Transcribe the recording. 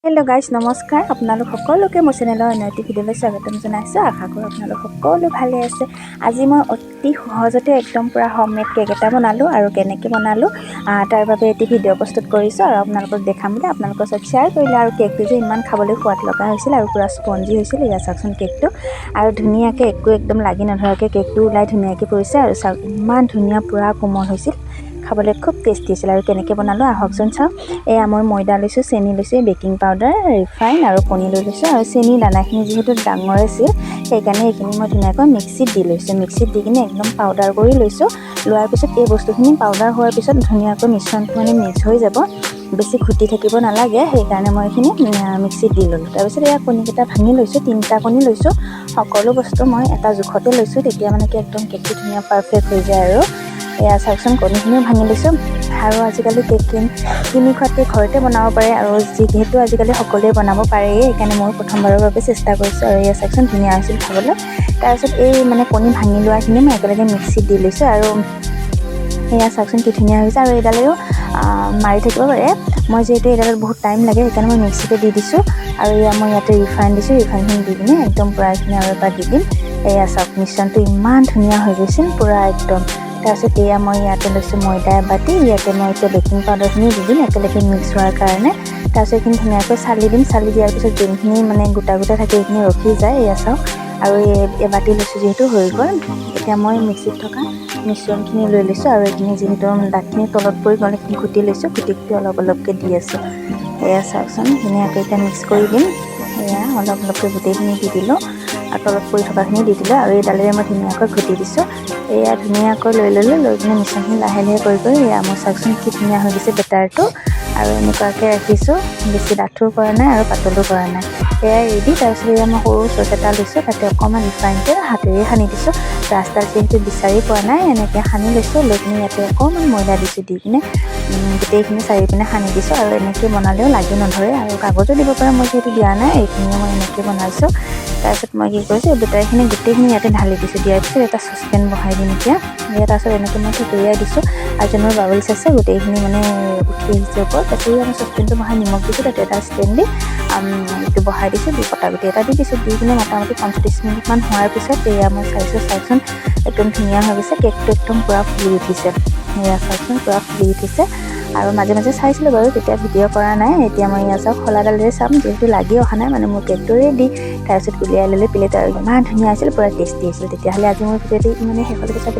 hello guys नमस्कार আপোনালোক সকলোকে মোৰ চেনেলৰ নতুন ভিডিঅ'লৈ স্বাগতম জনাইছো আশা কৰোঁ আপোনালোক সকলো ভালে আছে আজি মই অতি সহজতে একদম পুৰা হোমমেড কেক এটা বনালো আৰু কেনেকৈ বনালো তাৰ বাবে এটি ভিডিঅ' প্ৰস্তুত কৰিছো আৰু আপোনালোকক দেখাম বুলি আপোনালোকৰ লগত শেয়াৰ কৰিলে আৰু কেকটো যে ইমান খাবলৈ সোৱাদ লগা হৈছিল আৰু পুৰা স্পঞ্জি হৈছিল ইয়া চাওকচোন কেকটো আৰু ধুনীয়াকৈ একদম লাগি নধৰাকৈ কেকটো ওলাই ধুনীয়াকৈ পৰিছে আৰু চাওক ইমান ধুনীয়া পুৰা কোমল হৈছিল খাবলৈ খুব টেষ্টি আছিল আৰু কেনেকৈ বনালো আহকচোন চাওক এয়া মই ময়দা লৈছোঁ চেনি লৈছোঁ বেকিং পাউডাৰ ৰিফাইন আৰু কণী লৈ লৈছোঁ আৰু চেনি দানাখিনি যিহেতু ডাঙৰ আছিল সেইকাৰণে এইখিনি মই ধুনীয়াকৈ মিক্সিত দি লৈছোঁ মিক্সিত দি কিনে একদম পাউডাৰ কৰি লৈছোঁ লোৱাৰ পিছত এই বস্তুখিনি পাউডাৰ হোৱাৰ পিছত ধুনীয়াকৈ মিশ্ৰণটো মানে মিক্স হৈ যাব বেছি ঘুটি থাকিব নালাগে সেইকাৰণে মই এইখিনি মিক্সিত দি ল'লোঁ তাৰপিছত এয়া কণীকেইটা ভাঙি লৈছোঁ 3টা কণী লৈছোঁ সকলো বস্তু মই এটা জোখতে লৈছোঁ তেতিয়া মানে কি একদম কেকটো ধুনীয়া পাৰফেক্ট হৈ যায় আৰু এয়া চাওকচোন কণীখিনিও ভাঙি লৈছোঁ আৰু আজিকালি কেক কিনি খোৱাতকৈ ঘৰতে বনাব পাৰে আৰু যিহেতু আজিকালি সকলোৱে বনাব পাৰেই সেইকাৰণে মই প্ৰথমবাৰৰ বাবে চেষ্টা কৰিছোঁ আৰু এয়া চাওকচোন ধুনীয়া হৈছিল খাবলৈ তাৰপিছত এই মানে কণী ভাঙি লোৱাখিনি মই একেলগে মিক্সিত দি লৈছোঁ আৰু এয়া চাওকচোন কি ধুনীয়া হৈছে আৰু এইডালেও মাৰি থাকিব পাৰে মই যিহেতু এইডালত বহুত টাইম লাগে সেইকাৰণে মই মিক্সিতে দি দিছোঁ আৰু এয়া মই ইয়াতে ৰিফাইন দিছোঁ ৰিফাইনখিনি দি কিনে একদম পূৰা এইখিনি আৰু এবাৰ দি দিম এয়া চাওক মিশ্ৰণটো ইমান ধুনীয়া হৈ গৈছিল পূৰা একদম তাৰপিছত এয়া মই ইয়াতে লৈছোঁ ময়দা এবাতি ইয়াতে মই এতিয়া বেকিং পাউডাৰখিনি দি দিম একেলগে মিক্স হোৱাৰ কাৰণে তাৰপিছত এইখিনি ধুনীয়াকৈ চালি দিম চালি দিয়াৰ পিছত যোনখিনি মানে গোটা গোটা থাকে এইখিনি ৰখি যায় এয়া চাওক আৰু এবাতি লৈছোঁ যিহেতু হৈ গ'ল এতিয়া মই মিক্সিত থকা মিশ্ৰণখিনি লৈ লৈছোঁ আৰু এইখিনি যিহেতু দাঁতখিনি তলত পৰি গ'ল এইখিনি ঘুটি লৈছোঁ ঘুটি অলপ অলপকৈ দি আছোঁ এয়া চাওকচোন ধুনীয়াকৈ এতিয়া মিক্স কৰি দিম এয়া অলপ অলপকৈ গোটেইখিনি দি দিলোঁ আৰু তলত পৰি থকাখিনি দি দিলোঁ আৰু এইডালেৰে মই ধুনীয়াকৈ ঘুটি দিছোঁ এয়া ধুনীয়াকৈ লৈ ল'লোঁ লৈ কিনে মিশ্ৰণখিনি লাহে লাহে কৰি এয়া মই চাওকচোন কি ধুনীয়া হৈ গৈছে বেটাৰটো আৰু এনেকুৱাকৈ ৰাখিছোঁ বেছি ডাঠো কৰা নাই আৰু পাতলো কৰা নাই এয়া ৰেডি তাৰপিছত এয়া মই সৰু চচ এটা লৈছোঁ তাতে অকণমান ৰিফাইন তেল হাতেৰে সানি দিছোঁ ৰাস্তাত যিহেতু বিচাৰি পোৱা নাই এনেকৈ সানি লৈছোঁ লৈ কিনে ইয়াতে অকণমান ময়দা দিছোঁ দি কিনে গোটেইখিনি চাৰিপিনে সানি দিছোঁ আৰু এনেকৈ বনালেও লাগি নধৰে আৰু কাগজো দিব পাৰে মই যিহেতু দিয়া নাই এইখিনিও মই এনেকৈ বনাইছোঁ তাৰপিছত মই কি কৰিছোঁ এই বেটাৰখিনি গোটেইখিনি ইয়াতে ঢালি দিছোঁ দিয়াৰ পিছত এটা চচপেন বহাই দিম এতিয়া ইয়াত তাৰপিছত এনেকৈ মই থুতৰিয়াই দিছোঁ আৰু যোনৰ বাবলছ আছে গোটেইখিনি মানে উঠি আহিছে ওপৰত তাৰপিছত মই চচপেনটো বহাই নিমখ দিছোঁ তাতে এটা ষ্টেণ্ড দি এইটো বহাই দিছোঁ দি পটা গুটি এটা দি দিছোঁ দি কিনে মোটামুটি 45 মিনিটমান হোৱাৰ পিছত এয়া মই চাইছোঁ চাওকচোন একদম ধুনীয়া হৈ গৈছে কেকটো একদম পূৰা ফুলি উঠিছে এয়া চাওকচোন পূৰা ফুলি উঠিছে আৰু মাজে মাজে চাইছিলোঁ বাৰু তেতিয়া ভিডিঅ' কৰা নাই এতিয়া মই এয়া চাওক খোলাডালেৰে চাম যিহেতু লাগি অহা নাই মানে মোৰ কেকটো ৰেডি তাৰপিছত উলিয়াই ল'লে প্লেট আৰু ইমান ধুনীয়া আছিল পূৰা টেষ্টি আছিল তেতিয়াহ'লে আজি মোৰ ভিডিঅ'টো মানে শেষলৈকে চাব